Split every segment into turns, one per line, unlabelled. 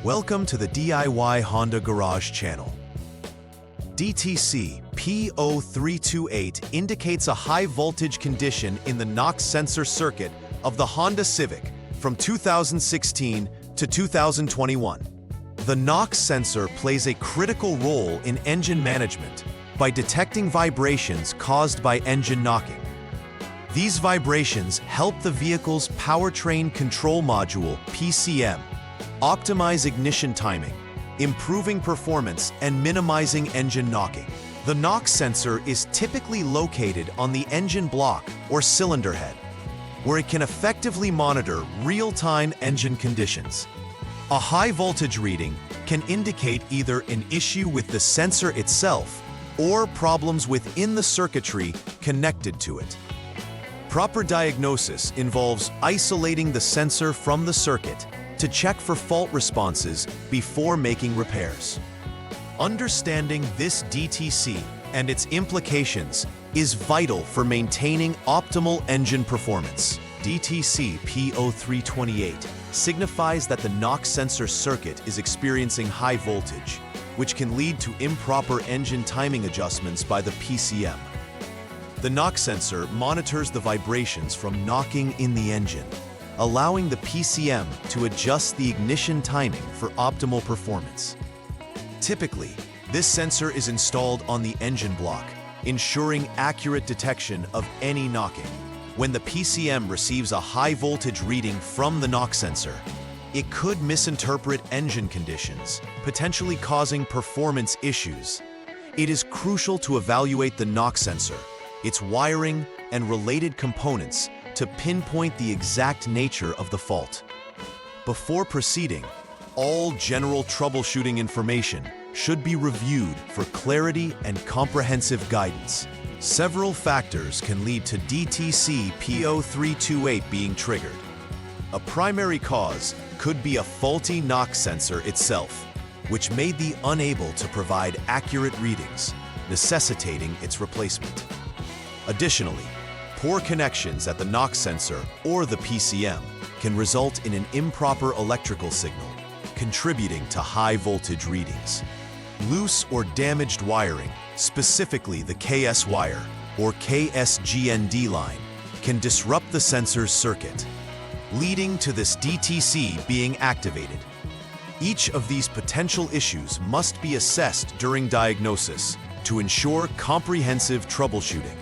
Welcome to the DIY Honda Garage channel. DTC P0328 indicates a high voltage condition in the knock sensor circuit of the Honda Civic from 2016 to 2021. The knock sensor plays a critical role in engine management by detecting vibrations caused by engine knocking. These vibrations help the vehicle's powertrain control module, PCM, optimize ignition timing, improving performance and minimizing engine knocking. The knock sensor is typically located on the engine block or cylinder head, where it can effectively monitor real-time engine conditions. A high voltage reading can indicate either an issue with the sensor itself or problems within the circuitry connected to it. Proper diagnosis involves isolating the sensor from the circuit to check for fault responses before making repairs. Understanding this DTC and its implications is vital for maintaining optimal engine performance. DTC P0328 signifies that the knock sensor circuit is experiencing high voltage, which can lead to improper engine timing adjustments by the PCM. The knock sensor monitors the vibrations from knocking in the engine, allowing the PCM to adjust the ignition timing for optimal performance. Typically, this sensor is installed on the engine block, ensuring accurate detection of any knocking. When the PCM receives a high voltage reading from the knock sensor, it could misinterpret engine conditions, potentially causing performance issues. It is crucial to evaluate the knock sensor, its wiring, and related components to pinpoint the exact nature of the fault. Before proceeding, all general troubleshooting information should be reviewed for clarity and comprehensive guidance. Several factors can lead to DTC P0328 being triggered. A primary cause could be a faulty knock sensor itself, which may be unable to provide accurate readings, necessitating its replacement. Additionally, poor connections at the knock sensor or the PCM can result in an improper electrical signal, contributing to high voltage readings. Loose or damaged wiring, specifically the KS wire or KSGND line, can disrupt the sensor's circuit, leading to this DTC being activated. Each of these potential issues must be assessed during diagnosis to ensure comprehensive troubleshooting.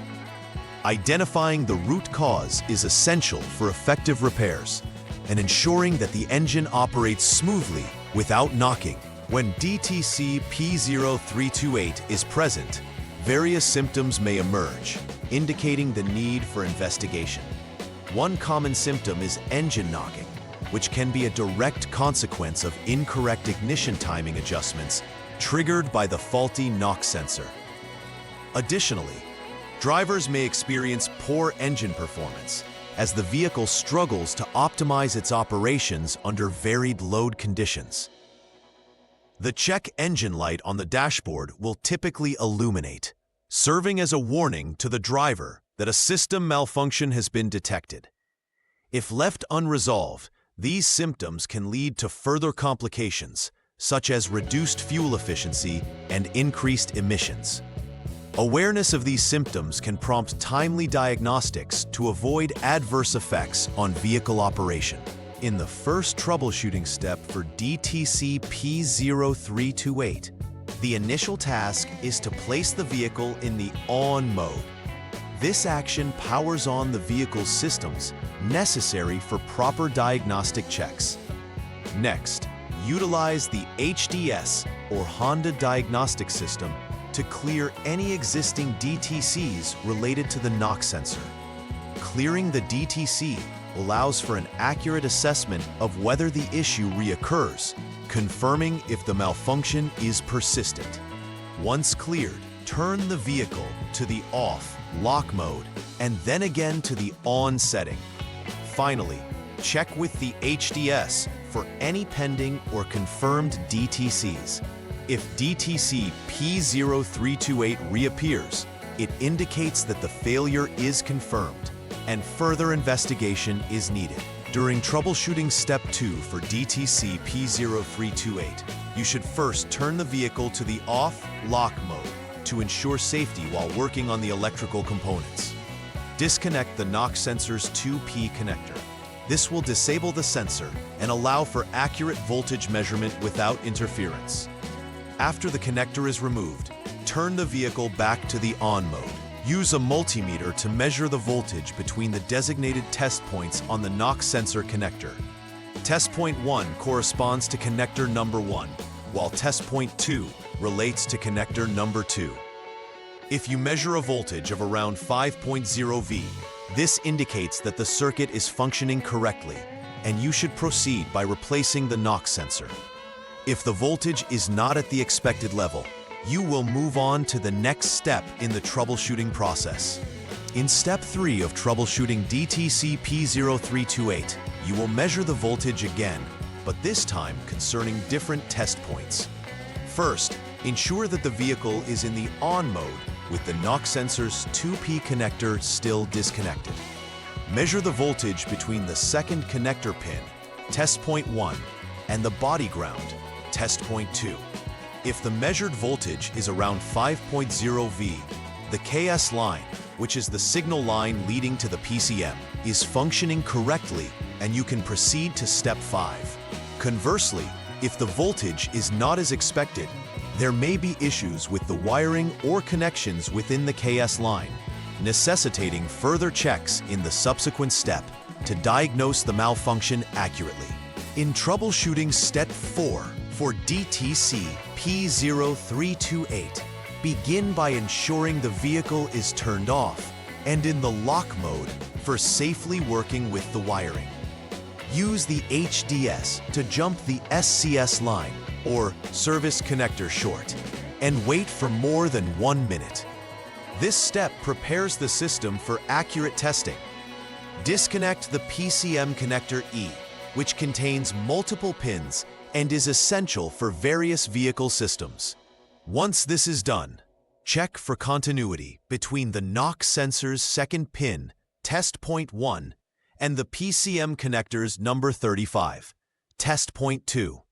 Identifying the root cause is essential for effective repairs and ensuring that the engine operates smoothly without knocking. When DTC P0328 is present, various symptoms may emerge, indicating the need for investigation. One common symptom is engine knocking, which can be a direct consequence of incorrect ignition timing adjustments triggered by the faulty knock sensor. Additionally, drivers may experience poor engine performance as the vehicle struggles to optimize its operations under varied load conditions. The check engine light on the dashboard will typically illuminate, serving as a warning to the driver that a system malfunction has been detected. If left unresolved, these symptoms can lead to further complications, such as reduced fuel efficiency and increased emissions. Awareness of these symptoms can prompt timely diagnostics to avoid adverse effects on vehicle operation. In the first troubleshooting step for DTC P0328, the initial task is to place the vehicle in the on mode. This action powers on the vehicle's systems necessary for proper diagnostic checks. Next, utilize the HDS or Honda Diagnostic System to clear any existing DTCs related to the knock sensor. Clearing the DTC allows for an accurate assessment of whether the issue reoccurs, confirming if the malfunction is persistent. Once cleared, turn the vehicle to the off lock mode and then again to the on setting. Finally, check with the HDS for any pending or confirmed DTCs. If DTC P0328 reappears, it indicates that the failure is confirmed and further investigation is needed. During troubleshooting Step 2 for DTC P0328, you should first turn the vehicle to the off-lock mode to ensure safety while working on the electrical components. Disconnect the knock sensor's 2P connector. This will disable the sensor and allow for accurate voltage measurement without interference. After the connector is removed, turn the vehicle back to the on mode. Use a multimeter to measure the voltage between the designated test points on the knock sensor connector. Test point 1 corresponds to connector number 1, while test point 2 relates to connector number 2. If you measure a voltage of around 5.0 V, this indicates that the circuit is functioning correctly, and you should proceed by replacing the knock sensor. If the voltage is not at the expected level, you will move on to the next step in the troubleshooting process. In Step 3 of troubleshooting DTC P0328, you will measure the voltage again, but this time concerning different test points. First, ensure that the vehicle is in the on mode with the knock sensor's 2P connector still disconnected. Measure the voltage between the second connector pin, test point 1, and the body ground, test point 2. If the measured voltage is around 5.0 V, the KS line, which is the signal line leading to the PCM, is functioning correctly and you can proceed to Step 5. Conversely, if the voltage is not as expected, there may be issues with the wiring or connections within the KS line, necessitating further checks in the subsequent step to diagnose the malfunction accurately. In troubleshooting Step 4 for DTC P0328, begin by ensuring the vehicle is turned off and in the lock mode for safely working with the wiring. Use the HDS to jump the SCS line, or service connector short, and wait for more than 1 minute. This step prepares the system for accurate testing. Disconnect the PCM connector E, which contains multiple pins and is essential for various vehicle systems. Once this is done, check for continuity between the knock sensor's second pin, test point 1, and the PCM connector's number 35, test point 2.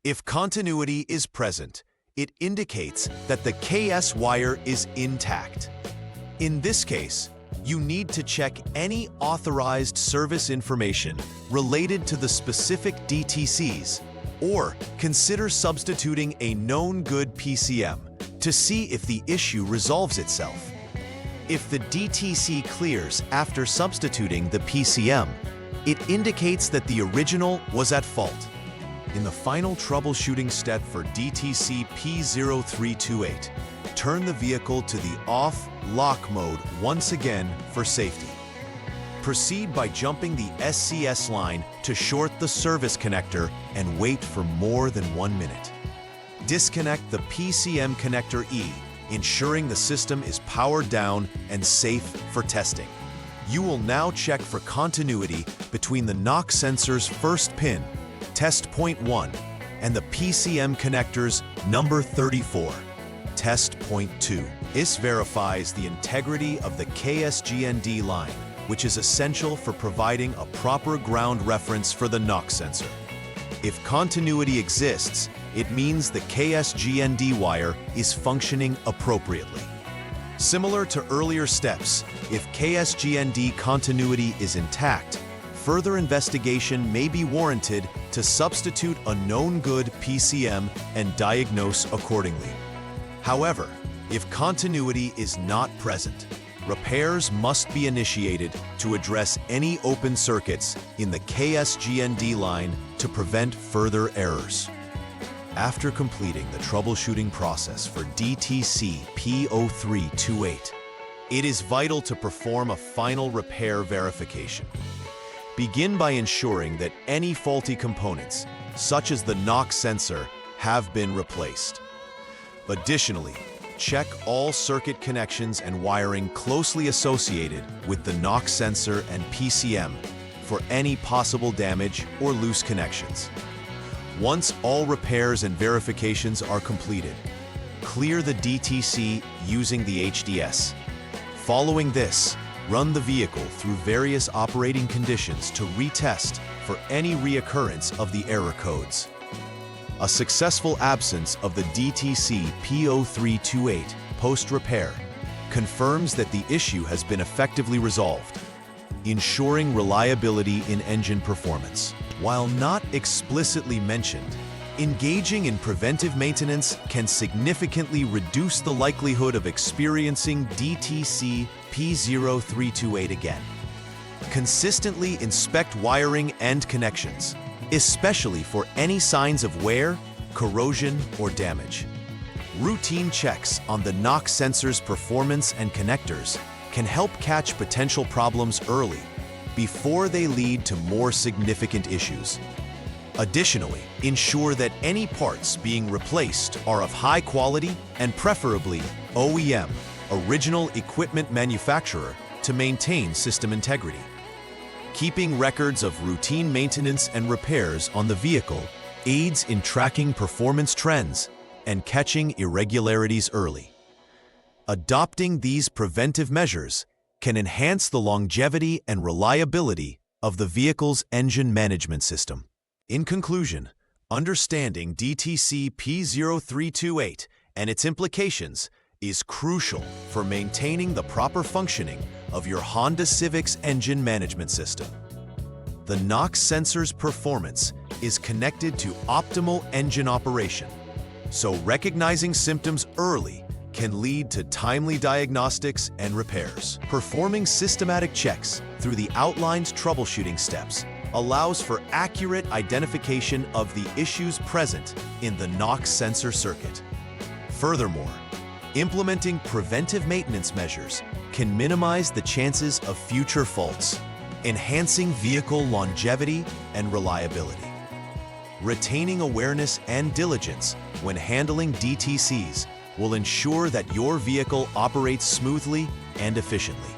If continuity is present, it indicates that the KS wire is intact. In this case, you need to check any authorized service information related to the specific DTCs, or consider substituting a known good PCM to see if the issue resolves itself. If the DTC clears after substituting the PCM, it indicates that the original was at fault. In the final troubleshooting step for DTC P0328, turn the vehicle to the off-lock mode once again for safety. Proceed by jumping the SCS line to short the service connector and wait for more than 1 minute. Disconnect the PCM connector E, ensuring the system is powered down and safe for testing. You will now check for continuity between the knock sensor's first pin, test point 1, and the PCM connector's number 34, test point 2. This verifies the integrity of the KSGND line, which is essential for providing a proper ground reference for the knock sensor. If continuity exists, it means the KSGND wire is functioning appropriately. Similar to earlier steps, if KSGND continuity is intact, further investigation may be warranted to substitute a known good PCM and diagnose accordingly. However, if continuity is not present, repairs must be initiated to address any open circuits in the KSGND line to prevent further errors. After completing the troubleshooting process for DTC P0328, it is vital to perform a final repair verification. Begin by ensuring that any faulty components, such as the knock sensor, have been replaced. Additionally, check all circuit connections and wiring closely associated with the knock sensor and PCM for any possible damage or loose connections. Once all repairs and verifications are completed, clear the DTC using the HDS. Following this, Run the vehicle through various operating conditions to retest for any reoccurrence of the error codes. A successful absence of the DTC P0328 post-repair confirms that the issue has been effectively resolved, ensuring reliability in engine performance. While not explicitly mentioned, engaging in preventive maintenance can significantly reduce the likelihood of experiencing DTC P0328 again. Consistently inspect wiring and connections, especially for any signs of wear, corrosion, or damage. Routine checks on the knock sensor's performance and connectors can help catch potential problems early before they lead to more significant issues. Additionally, ensure that any parts being replaced are of high quality and preferably OEM, original equipment manufacturer, to maintain system integrity. Keeping records of routine maintenance and repairs on the vehicle aids in tracking performance trends and catching irregularities early. Adopting these preventive measures can enhance the longevity and reliability of the vehicle's engine management system. In conclusion, understanding DTC P0328 and its implications is crucial for maintaining the proper functioning of your Honda Civics engine management system. The knock sensor's performance is connected to optimal engine operation, so recognizing symptoms early can lead to timely diagnostics and repairs. Performing systematic checks through the outlined troubleshooting steps allows for accurate identification of the issues present in the knock sensor circuit. Furthermore, implementing preventive maintenance measures can minimize the chances of future faults, enhancing vehicle longevity and reliability. Retaining awareness and diligence when handling DTCs will ensure that your vehicle operates smoothly and efficiently,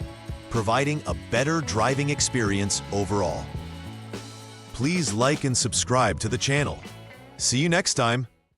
providing a better driving experience overall. Please like and subscribe to the channel. See you next time.